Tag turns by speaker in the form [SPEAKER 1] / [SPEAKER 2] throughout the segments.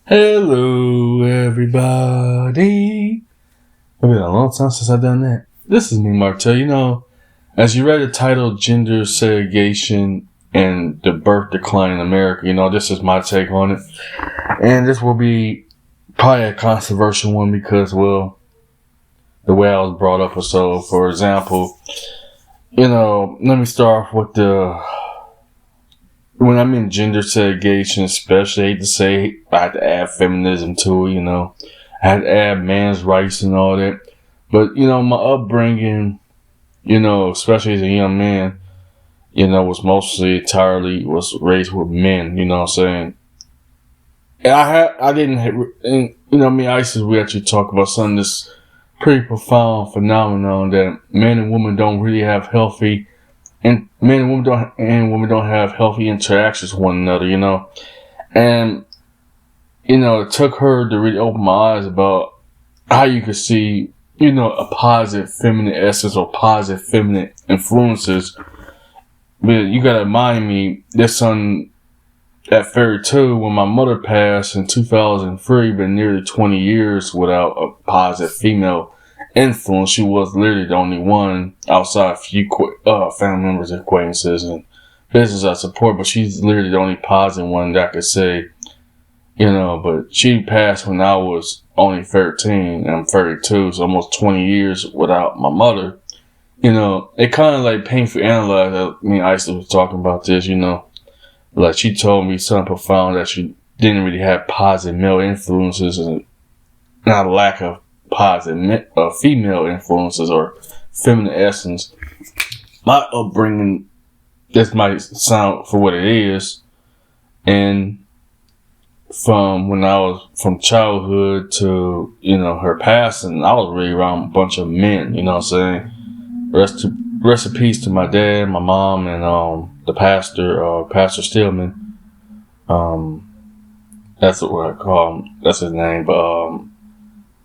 [SPEAKER 1] Hello, everybody. It's been a long time since I've done that. This is me, Martel. As you read the title, Gender Segregation and the Birth Decline in America, this is my take on it. And this will be probably a controversial one because, well, the way I was brought up or so. For example, let me start off with when I'm in gender segregation, especially, I hate to say, I had to add feminism to it, I had to add man's rights and all that. But, my upbringing, especially as a young man, was was raised with men, you know what I'm saying? And me and Isis, we actually talk about something that's pretty profound phenomenon that men and women don't really have healthy and men and women don't have healthy interactions with one another, And, it took her to really open my eyes about how you could see, a positive feminine essence or positive feminine influences. But you gotta remind me, this son at 32, when my mother passed in 2003, been nearly 20 years without a positive female influence. She was literally the only one outside a few family members, acquaintances, and business I support, but she's literally the only positive one that I could say, but she passed when I was only 13 and I'm 32, so almost 20 years without my mother. It kind of like painful analyze. Me and Isis was talking about this, like she told me something profound that she didn't really have positive male influences and not a lack of positive female influences or feminine essence. My upbringing, this might sound for what it is, and from childhood to, her passing, I was really around a bunch of men, you know what I'm saying? Rest in peace to my dad, my mom, and the pastor, Pastor Stillman. That's what I call him. That's his name, but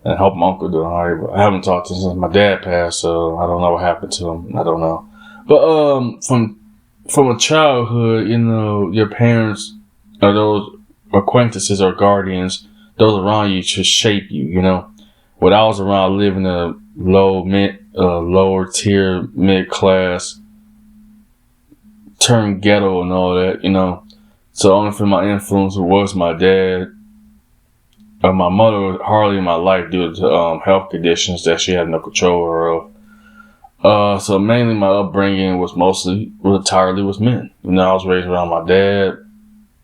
[SPEAKER 1] and I hope my uncle doing alright, but I haven't talked to him since my dad passed, so I don't know what happened to him. I don't know. But from a childhood, your parents or those acquaintances or guardians, those around you should shape you, When I was around, living a lower tier, mid class, turned ghetto and all that, So only for my influence was my dad. My mother was hardly in my life due to health conditions that she had no control of. So mainly my upbringing was entirely was men. I was raised around my dad,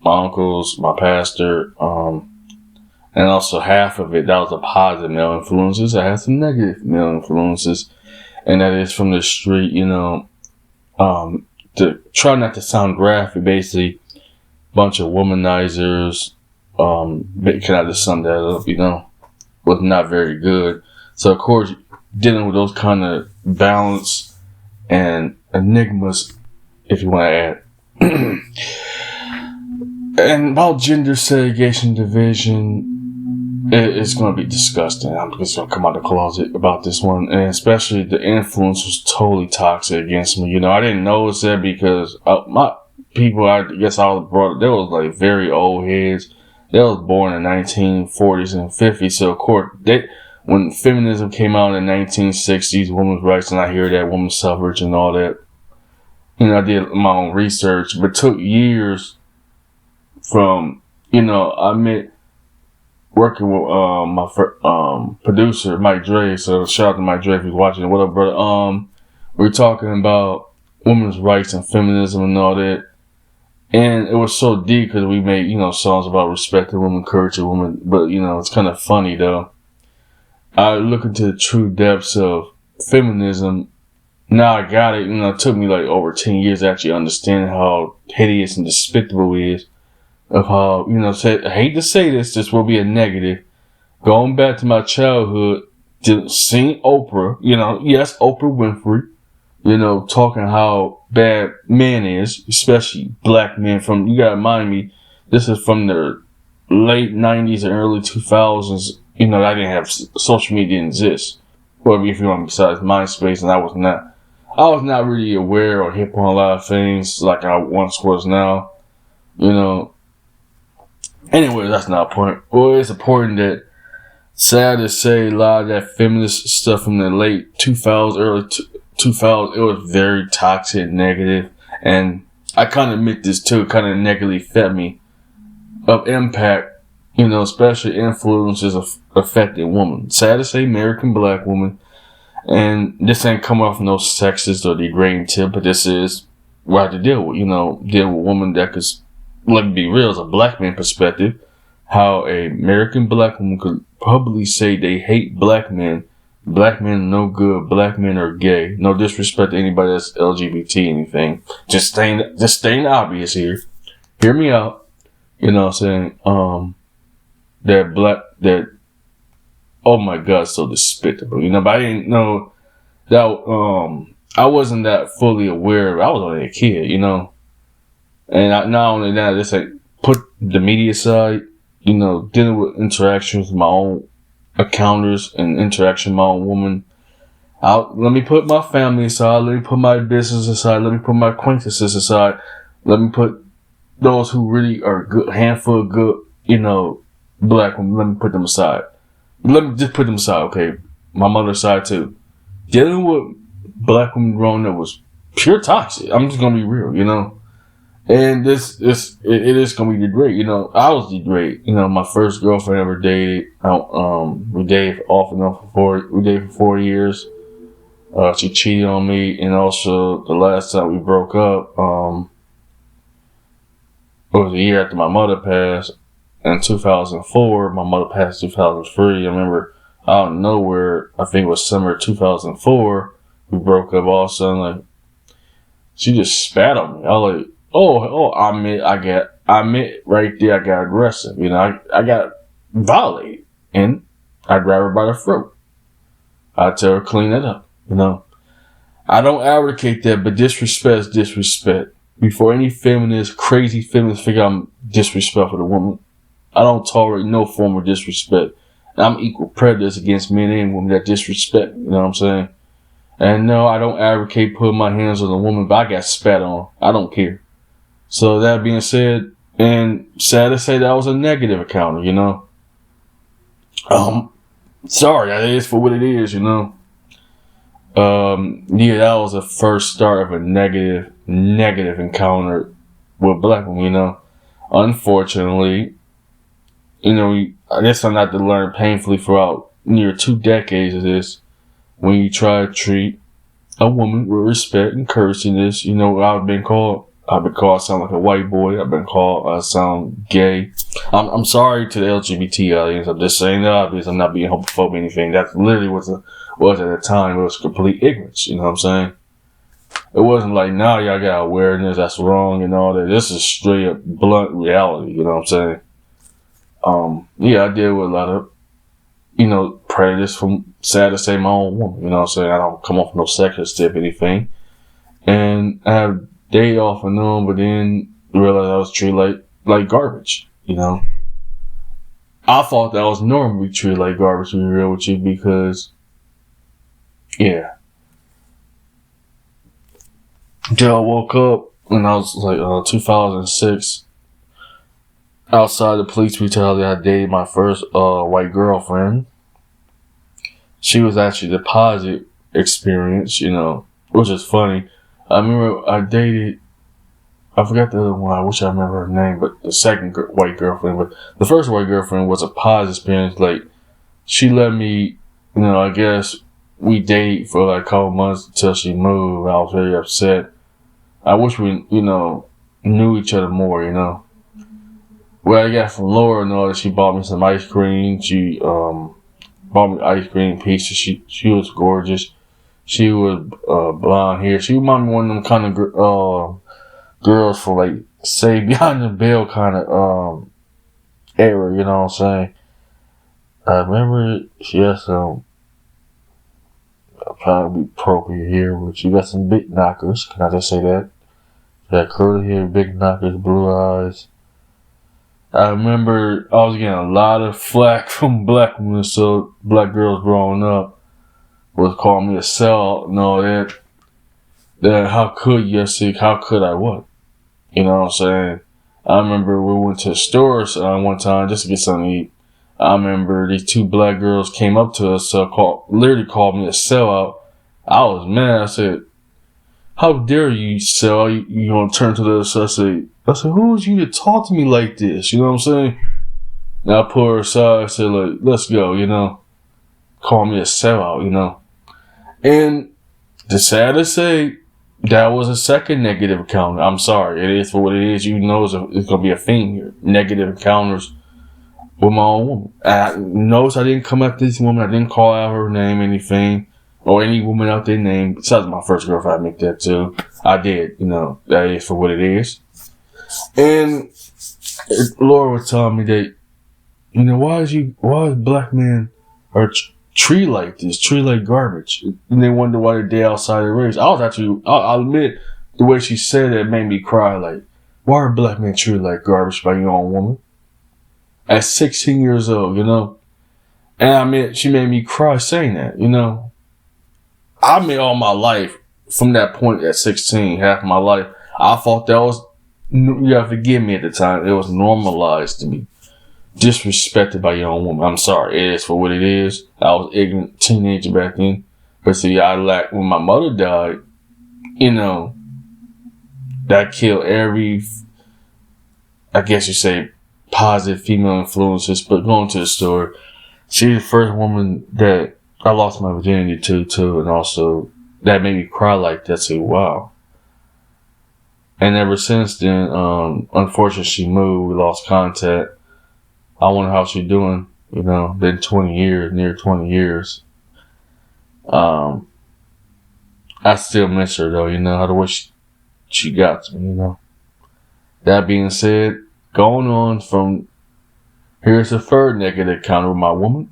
[SPEAKER 1] my uncles, my pastor, and also half of it, that was a positive male influences. I had some negative male influences, and that is from the street, to try not to sound graphic, basically, bunch of womanizers, can I just sum that up, was not very good. So, of course, dealing with those kind of balance and enigmas, if you want to add. And about gender segregation division, it's going to be disgusting. I'm just going to come out of the closet about this one. And especially the influence was totally toxic against me. I didn't notice that because my people, I guess I was brought up, they was like very old heads. They was born in the 1940s and 50s. So, of course, when feminism came out in the 1960s, women's rights, and I hear that women's suffrage and all that, I did my own research, but it took years from, I met working with my producer, Mike Dre. So shout out to Mike Dre if he's watching. What up, brother? We're talking about women's rights and feminism and all that. And it was so deep because we made, songs about respecting women, courage of women. But, it's kind of funny, though. I look into the true depths of feminism. Now I got it. It took me like over 10 years to actually understand how hideous and despicable it is. Of how, I hate to say this will be a negative. Going back to my childhood, seeing Oprah, yes, Oprah Winfrey, talking how bad men is, especially black men you gotta remind me, this is from the late 90s and early 2000s, I didn't have social media didn't exist. Well, if you want besides MySpace, and I was not really aware or hip on a lot of things like I once was now, Anyway, that's not a point. Well, it's important that, sad to say, a lot of that feminist stuff from the late 2000s, early 2000s, it was very toxic, negative, and I kind of admit this too, kind of negatively affect me, of impact, especially influences of affecting women. Sad to say, American black women, and this ain't coming off no sexist or degrading tip, but this is what I have to deal with, deal with women that could, let me be real, as a black man perspective, how a American black woman could publicly say they hate black men. Black men are no good. Black men are gay. No disrespect to anybody that's LGBT anything. Just staying obvious here. Hear me out. You know what I'm saying? That oh my God, so despicable. But I didn't know that. I wasn't that fully aware. I was only a kid. And not only that, just like put the media side. Dealing with interactions with my own encounters and interaction with my own woman. Let me put my family aside. Let me put my business aside. Let me put my acquaintances aside. Let me put those who really are a good handful of good, black women. Let me put them aside. Let me just put them aside, okay? My mother's side too. Dealing with black women growing up was pure toxic. I'm just gonna be real, And it is gonna be degraded. I was degraded. My first girlfriend I ever dated. We dated off and on we dated for 4 years. She cheated on me, and also the last time we broke up, it was a year after my mother passed. In 2004, my mother passed in 2003. I remember out of nowhere, I think it was summer 2004, we broke up. All of a sudden, she just spat on me. I was like, Oh, I admit right there, I got aggressive. I got violated, and I grab her by the throat. I tell her, clean it up. I don't advocate that, but disrespect is disrespect. Before any crazy feminist figure I'm disrespectful to women, I don't tolerate no form of disrespect. I'm equal predators against men and women that disrespect. You know what I'm saying? And no, I don't advocate putting my hands on a woman, but I got spat on. I don't care. So that being said, and sad to say that was a negative encounter, sorry, that is for what it is, that was the first start of a negative encounter with black women, Unfortunately, I guess I had to learn painfully throughout near 2 decades of this. When you try to treat a woman with respect and courteousness, what I've been called? I've been called I sound like a white boy. I've been called I sound gay. I'm sorry to the LGBT audience. I'm just saying the obvious. I'm not being homophobic or anything. That's literally what it was at the time. It was complete ignorance. You know what I'm saying? It wasn't like, now y'all got awareness, that's wrong and all that. This is straight up blunt reality. You know what I'm saying? I deal with a lot of, prejudice from, sad to say, my own woman. You know what I'm saying? I don't come off no sexist tip or anything. And I have day off and on, but then realized I was treated like garbage, I thought that was normal to be treated like garbage, to be real with you, because, until I woke up when I was like 2006, outside the police brutality, I dated my first white girlfriend. She was actually the positive experience, which is funny. I remember I dated, I forgot the other one, I wish I remember her name, but the second white girlfriend, but the first white girlfriend was a positive experience. Like, she let me, I guess we dated for like a couple months until she moved. I was very upset. I wish we, knew each other more, What I got from Laura and all that, she bought me some ice cream. She bought me ice cream pieces. She was gorgeous. She was blonde hair. She reminded me of one of them kind of girls for like, say, behind the veil kind of era. You know what I'm saying? I remember she had some. I'm trying to be appropriate here, but she got some big knockers. Can I just say that? She had curly hair, big knockers, blue eyes. I remember I was getting a lot of flack from black women, so black girls growing up was calling me a sellout and all that. That how could you see? How could I what? You know what I'm saying? I remember we went to the store one time just to get something to eat. I remember these two black girls came up to us, literally called me a sellout. I was mad. I said, "How dare you sell? You gonna turn to the other side?" I said, "Who is you to talk to me like this?" You know what I'm saying? And I pulled her aside. I said, "Look, let's go." You know, call me a sellout. You know, and the sad to say, that was a second negative encounter. I'm sorry, it is for what it is. You know, it's gonna be a theme here. Negative encounters with my own woman. I notice I didn't come at this woman. I didn't call out her name, anything, or any woman out there name. Besides my first girlfriend, I make that too. I did, you know, that is for what it is. And Laura was telling me that, you know, why is black men are treated like this, treated like garbage? And they wonder why they're dead outside their race. I'll admit, the way she said it made me cry. Like, why are black men treated like garbage by your own woman? At 16 years old, you know? And I mean, she made me cry saying that, you know? I mean, all my life, from that point at 16, half of my life, I thought that was, you gotta forgive me at the time, it was normalized to be disrespected by your own woman. I'm sorry, it is for what it is. I was ignorant teenager back then. But see, when my mother died, you know, that killed every, I guess you say, positive female influences. But going to the story, she's the first woman that I lost my virginity to too, and also that made me cry like that. So wow. And ever since then, unfortunately, she moved. We lost contact. I wonder how she's doing. You know, been 20 years, near 20 years. I still miss her though. You know, how to wish she got to me. You know. That being said, going on from here's the third negative encounter with my woman.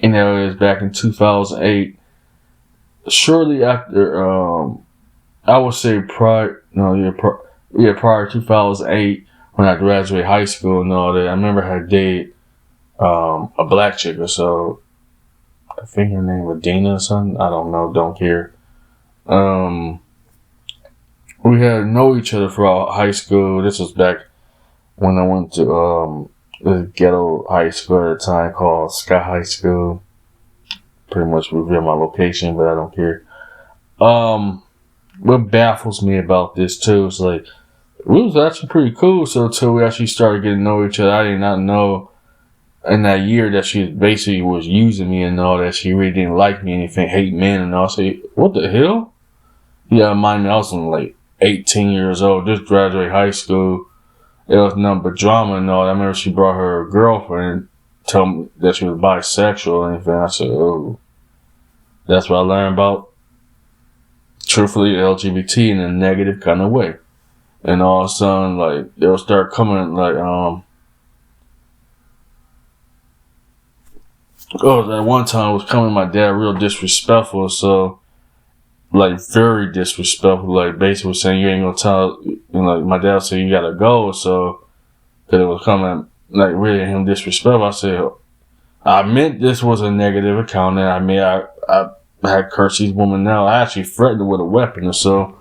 [SPEAKER 1] And that was back in 2008. Shortly after, I would say prior to 2008, when I graduated high school and all that. I remember I had dated a black chick or so. I think her name was Dina or something. I don't know. Don't care. We had known each other throughout high school. This was back when I went to the ghetto high school at the time called Sky High School. Pretty much reveal my location, but I don't care. What baffles me about this too is like, we was actually pretty cool. So until we actually started getting to know each other, I did not know in that year that she basically was using me and all that. She really didn't like me, anything, hate men and all. I say, what the hell? Yeah, mind me, I was like 18 years old, just graduated high school. It was nothing but drama and all. I remember she brought her girlfriend, told me that she was bisexual or anything. I said, oh, that's what I learned about, truthfully, LGBT in a negative kind of way. And all of a sudden, like, they'll start coming, like, that one time was coming my dad real disrespectful, so, like, very disrespectful, like, basically saying, you ain't gonna tell, you know, like, my dad said, you gotta go, so, that it was coming, like, really him disrespectful. I said, I meant this was a negative account, and I mean, I had cursed these women now. I actually threatened her with a weapon or so.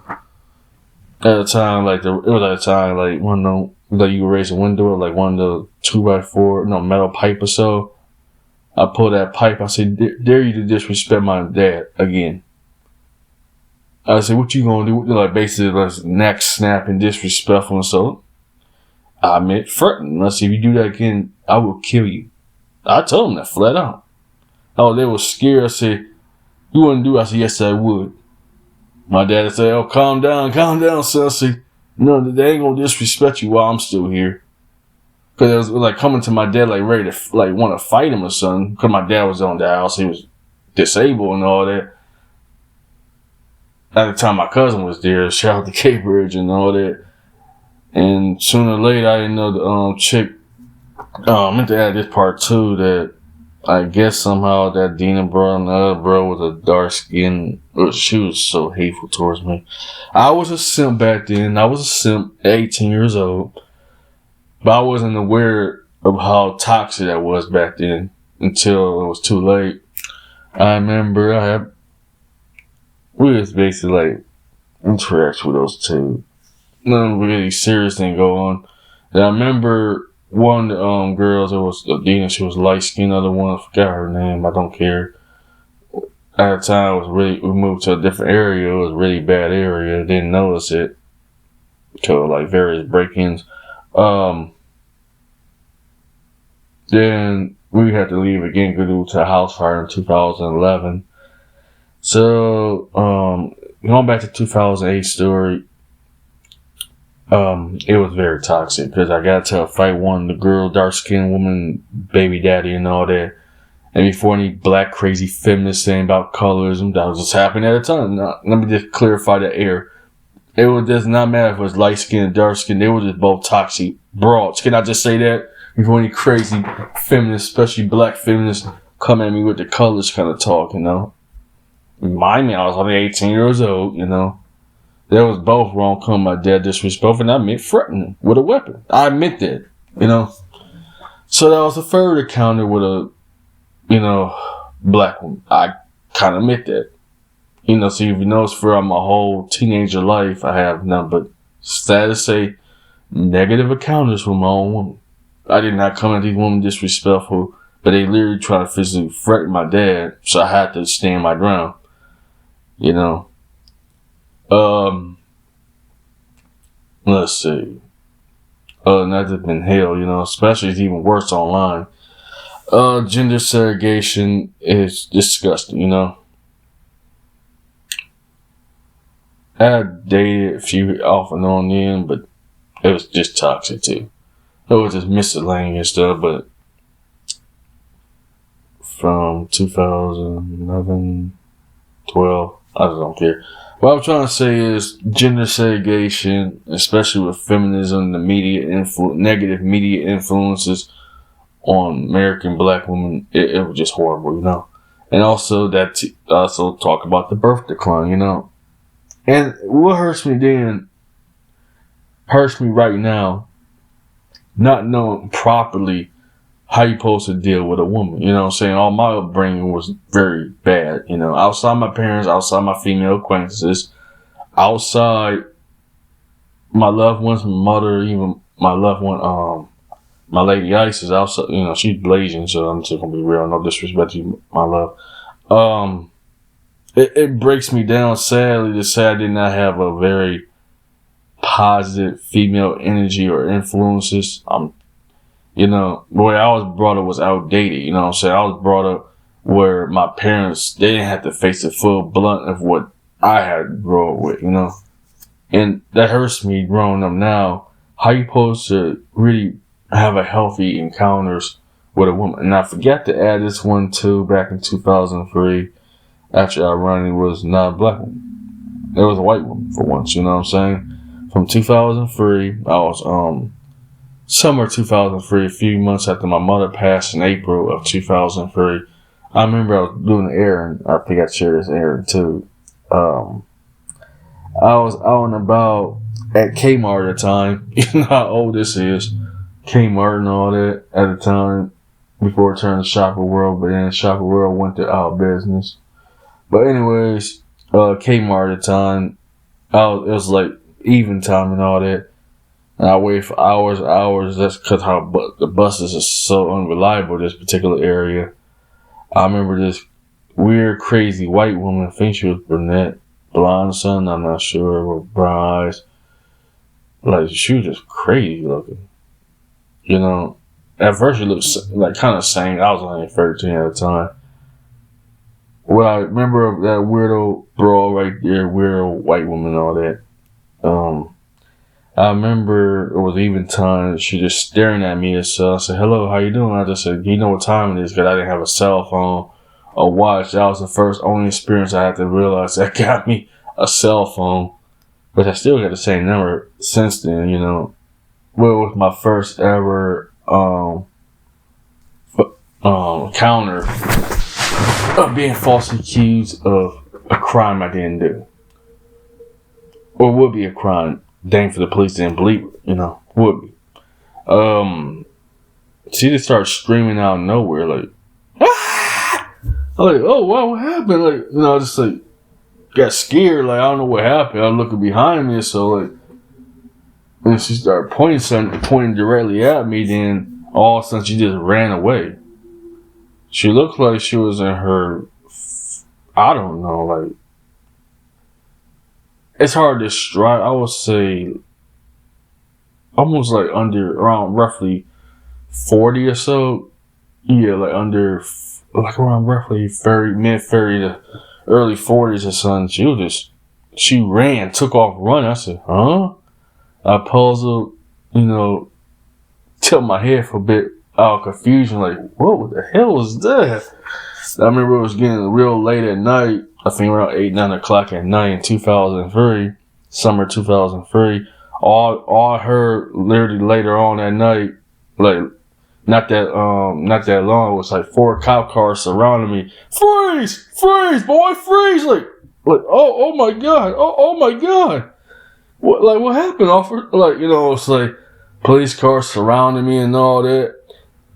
[SPEAKER 1] At the time, like, it was at a time, like, one of the, like, you raise a window, like, one of the 2x4, metal pipe or so. I pulled that pipe. I said, dare you to disrespect my dad again. I said, what you gonna do? Like, basically, like, neck snapping, disrespectful and so. I meant threatening. I said, if you do that again, I will kill you. I told them that flat out. Oh, they were scared. I said, you wouldn't do it? I said, yes, I would. My dad said, oh, calm down, son. I said, no, they ain't gonna disrespect you while I'm still here. Cause it was like coming to my dad, like ready to like want to fight him or something. Cause my dad was on the house, he was disabled and all that. At the time, my cousin was there. Shout out to Cape Bridge and all that. And sooner or later, I didn't know the chick. I meant to add this part too, that I guess somehow that Dina bro and the other bro with a dark skin, she was so hateful towards me. I was a simp back then. I was a simp at 18 years old. But I wasn't aware of how toxic that was back then until it was too late. I remember we was basically like interact with those two. nothing really serious didn't go on. And I remember one girls, it was Adina, she was light skinned, other one, I forgot her name, I don't care. At the time we moved to a different area, it was a really bad area, didn't notice it. Till like various break-ins. Then we had to leave again due to a house fire in 2011. So, going back to 2008 story, it was very toxic because I got to a fight one, the girl, dark skinned woman, baby daddy and all that. And before any black crazy feminists saying about colorism, that was just happening at the time. Now, let me just clarify the air. It does not matter if it was light skinned and dark skinned, they were just both toxic broads. Can I just say that? Before any crazy feminists, especially black feminists, come at me with the colors kind of talk, you know. Remind me, I was only 18 years old, you know. That was both wrong, come my dad disrespectful, and I meant threatening with a weapon. I admit that, you know. So that was a third encounter with a, you know, black woman. I kind of admit that. You know, so if you notice throughout my whole teenager life, I have nothing but, sad to say, negative encounters with my own woman. I did not come at these women disrespectful, but they literally tried to physically threaten my dad, so I had to stand my ground. You know. Let's see. That's just been hell, you know, especially it's even worse online. Gender segregation is disgusting, you know. I dated a few off and on then, but it was just toxic too. It was just miscellaneous stuff, but from 2011, 12, I just don't care. What I'm trying to say is gender segregation, especially with feminism, the media negative media influences on American black women, it was just horrible, you know. And also also talk about the birth decline, you know. And what hurts me then hurts me right now, not knowing properly how you supposed to deal with a woman. You know what I'm saying? All my upbringing was very bad. You know, outside my parents, outside my female acquaintances, outside my loved ones, my mother, even my loved one, my lady Ice is outside. You know, she's blazing, so I'm just gonna be real. No disrespect to you, my love. It breaks me down, sadly, to say I did not have a very positive female energy or influences. You know, the way I was brought up was outdated. You know what I'm saying? I was brought up where my parents, they didn't have to face the full blunt of what I had to grow up with, you know? And that hurts me growing up now. How you supposed to really have a healthy encounters with a woman? And I forgot to add this one too, back in 2003. Actually, ironically, was not a black woman. It was a white woman for once, you know what I'm saying? From 2003, I was, summer 2003, a few months after my mother passed in April of 2003. I remember I was doing an errand. I think I shared this errand too. I was out and about at Kmart at the time. You know how old this is. Kmart and all that at the time before it turned to Shopper World, but then Shopper World went to our business. But anyways, Kmart at the time, it was like even time and all that. And I waited for hours and hours. That's because how the buses are so unreliable in this particular area. I remember this weird, crazy white woman. I think she was brunette, blonde, son. I'm not sure, with brown eyes. Like, she was just crazy looking. You know, at first she looked like kind of sane. I was only 13 at the time. Well, I remember that weirdo bro right there, weirdo white woman and all that. I remember it was even time, she just staring at me. So I said, hello, how you doing? I just said, do you know what time it is? Because I didn't have a cell phone or watch. That was the only experience I had to realize that got me a cell phone. But I still got the same number since then, you know. Well, it was my first ever encounter of being falsely accused of a crime I didn't do. Or would be a crime. Dang, for the police didn't believe it, you know, would be. She just started screaming out of nowhere, like, ah! I'm like, oh, wow, what happened? Like, you know, I just like got scared, like, I don't know what happened. I'm looking behind me, so like, And she started pointing directly at me. Then all of a sudden, she just ran away. She looked like she was in her, I don't know, like, it's hard to describe. I would say almost like around roughly 40 or so. Yeah, like around roughly 30, mid-30 to early 40s or something. She ran, took off running. I said, huh? I puzzled, tilt my head for a bit out of confusion, like, what the hell was that? I remember it was getting real late at night. I think around 8, 9 o'clock at night in 2003, summer 2003. All I heard literally later on that night, like not that long, it was like 4 cop cars surrounding me. Freeze, boy, freeze! Like oh my god, oh my god. What happened, officer? Like, it's like police cars surrounding me and all that.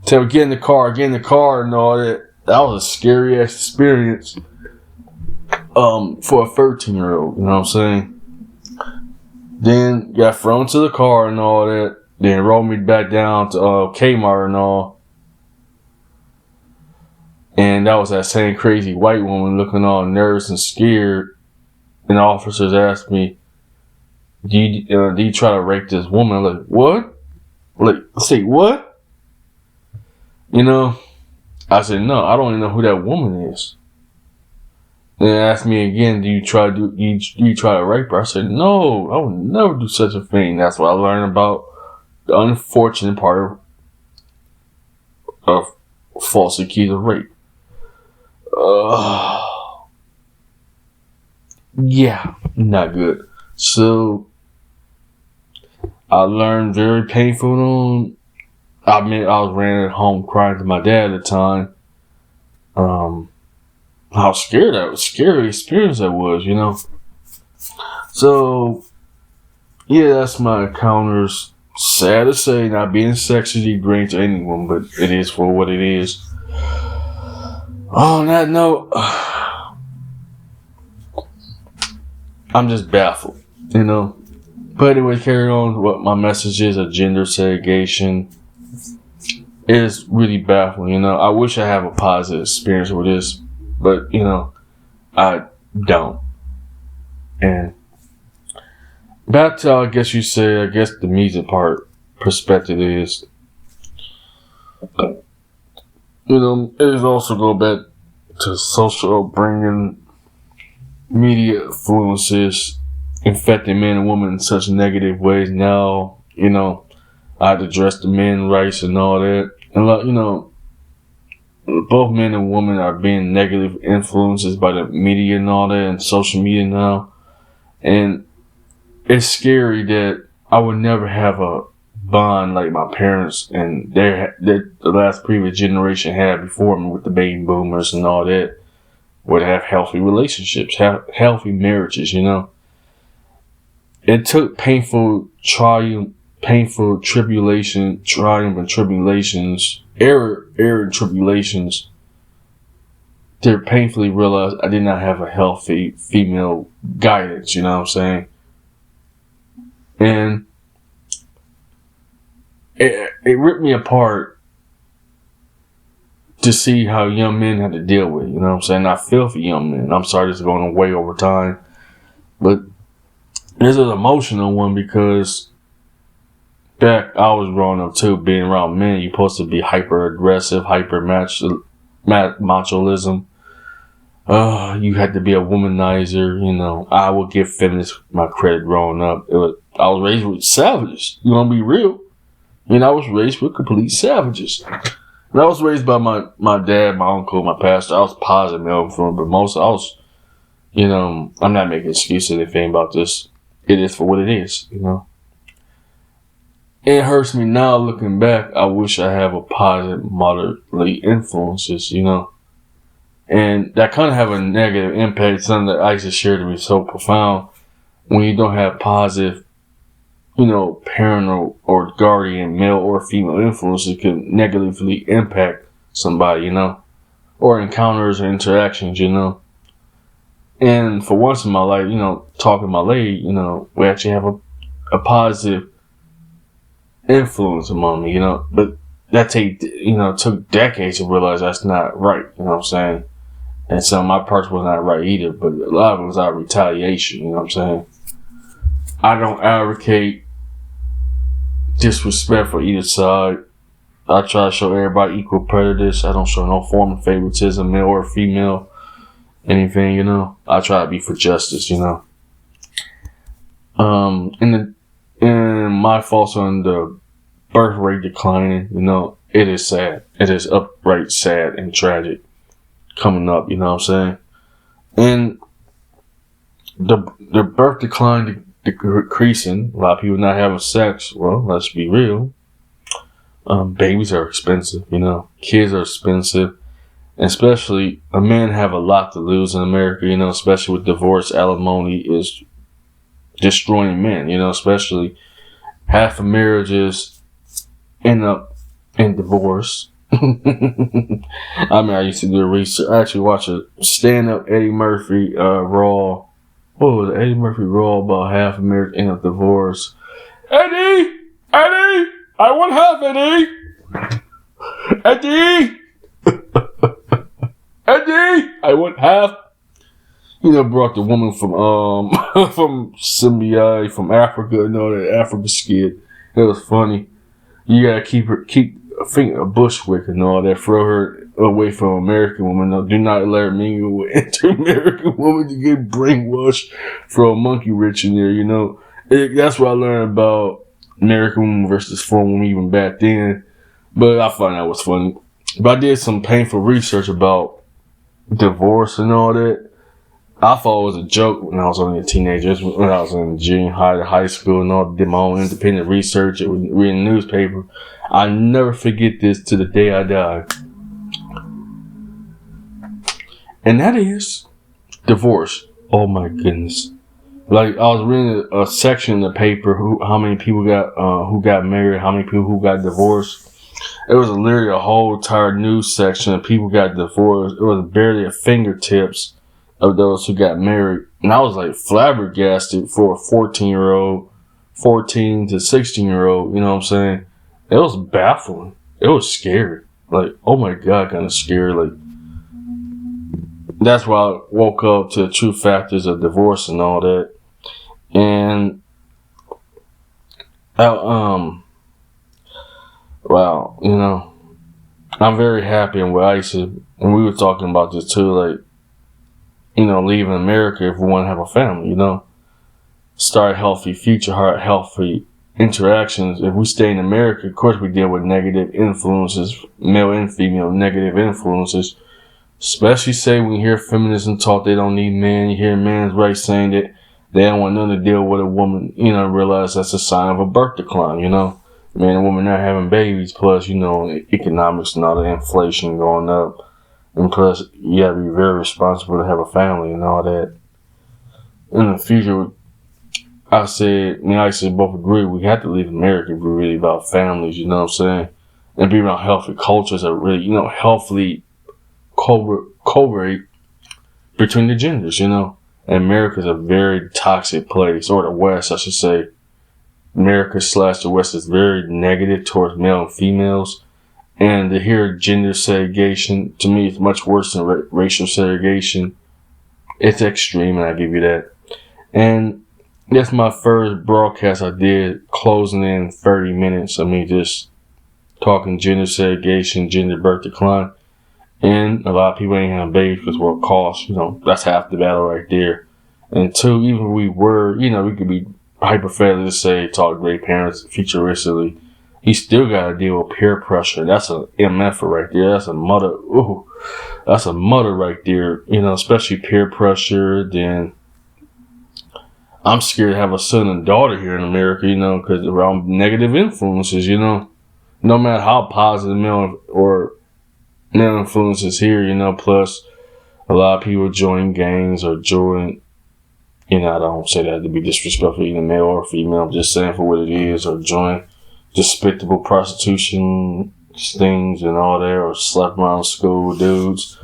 [SPEAKER 1] Tell me, get in the car and all that. That was a scary ass experience. For a 13-year-old, you know what I'm saying? Then got thrown to the car and all that. Then rolled me back down to Kmart and all. And that was that same crazy white woman looking all nervous and scared. And the officers asked me, do you try to rape this woman? I'm like, what? Like, say what? I said, no, I don't even know who that woman is. Then they asked me again, do you try to rape her? I said, no, I would never do such a thing. That's what I learned about the unfortunate part of false accused of rape. Yeah, not good. So I learned very painful. I was ran at home crying to my dad at the time. How scary experience that was, So, yeah, that's my encounters. Sad to say, not being sexually degrading to anyone, but it is for what it is. On that note, I'm just baffled, But anyway, carry on. What my message is of gender segregation is really baffling, I wish I have a positive experience with this, but, I don't. And back to, I guess the music perspective is, it is also go back to social upbringing, media influences infecting men and women in such negative ways. Now, I'd address the men's rights and all that. And both men and women are being negative influences by the media and all that and social media now. And it's scary that I would never have a bond like my parents and the last previous generation had before me with the baby boomers and all that, would have healthy relationships, have healthy marriages, It took painful triumph and tribulations, error and tribulations to painfully realize I did not have a healthy female guidance, you know what I'm saying? And it ripped me apart to see how young men had to deal with, you know what I'm saying? Not filthy young men. I'm sorry, this is going way over time. But this is an emotional one because back I was growing up too, being around men, you're supposed to be hyper aggressive, hyper machoism. You had to be a womanizer, I would give feminists my credit growing up. I was raised with savages, to be real. I was raised with complete savages. And I was raised by my dad, my uncle, my pastor. I was positive male influence, but most I was, I'm not making excuses or anything about this. It is for what it is, It hurts me now looking back. I wish I have a positive, moderately influences, And that kind of have a negative impact. Something that Isa shared to me so profound. When you don't have positive, parental or guardian, male or female influences can negatively impact somebody, or encounters or interactions, And for once in my life, talking to my lady, we actually have a positive influence among me, but that took decades to realize that's not right, you know what I'm saying? And some of my parts was not right either, but a lot of it was out of retaliation, you know what I'm saying? I don't advocate disrespect for either side. I try to show everybody equal prejudice. I don't show no form of favoritism, male or female, anything, I try to be for justice, And my thoughts on the birth rate declining, it is sad. It is upright sad and tragic coming up, you know what I'm saying? And the birth decline decreasing, a lot of people not having sex. Well, let's be real. Babies are expensive, kids are expensive. And especially, men have a lot to lose in America, especially with divorce. Alimony is destroying men, especially half of marriages end up in divorce. I used to do research. I actually watched a stand-up Eddie Murphy Raw. What was it? Eddie Murphy Raw about half of marriage end up divorce. Eddie, I want half, Eddie, Eddie, I want half. Brought the woman from from Symbia, from Africa, that Africa skit. It was funny. You gotta keep a Bushwick and all that, throw her away from American woman. No, do not let her mingle with inter-American woman to get brainwashed, throw a monkey wrench in there, that's what I learned about American woman versus foreign woman even back then. But I find that was funny. But I did some painful research about divorce and all that. I thought it was a joke when I was only a teenager, when I was in junior high to high school and all, did my own independent research, reading the newspaper. I never forget this to the day I die. And that is divorce. Oh my goodness. Like, I was reading a section in the paper, how many people who got married, how many people who got divorced. It was literally a whole entire news section of people got divorced. It was barely a fingertips of those who got married. And I was like flabbergasted for a 14 to 16-year-old, you know what I'm saying? It was baffling. It was scary. Like, oh my God, kind of scary. Like, that's why I woke up to the true factors of divorce and all that. And, wow, I'm very happy. And what I used to, and we were talking about this too, like, leaving America if we want to have a family, start healthy future, healthy interactions. If we stay in America, of course we deal with negative influences, male and female negative influences. Especially say when you hear feminism talk, they don't need men. You hear men's rights saying that they don't want nothing to deal with a woman, realize that's a sign of a birth decline, man and woman not having babies, plus, economics and all the inflation going up. And plus, you gotta be very responsible to have a family and all that. In the future, I said both agree we have to leave America if we're really about families, you know what I'm saying? And be around healthy cultures that really, healthily cooperate between the genders, And America's a very toxic place, or the West, I should say. America / the West is very negative towards male and females. And to hear gender segregation, to me, is much worse than racial segregation. It's extreme, and I give you that. And that's my first broadcast I did, closing in 30 minutes of me just talking gender segregation, gender birth decline. And a lot of people ain't having babies because what it costs, that's half the battle right there. And two, even if we were, we could be hypothetically to say, talk great parents futuristically. You still got to deal with peer pressure. That's a MF right there. That's a mother. Ooh, that's a mother right there. Especially peer pressure. Then I'm scared to have a son and daughter here in America, because around negative influences, no matter how positive male influences here, plus a lot of people join gangs or join, I don't say that to be disrespectful, either male or female. I'm just saying for what it is, or join despicable prostitution stings and all that, or slap around school dudes.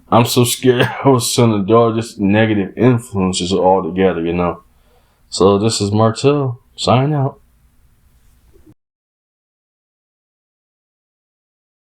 [SPEAKER 1] I'm so scared I was son and daughter, just negative influences all together, So this is Martel, signing out.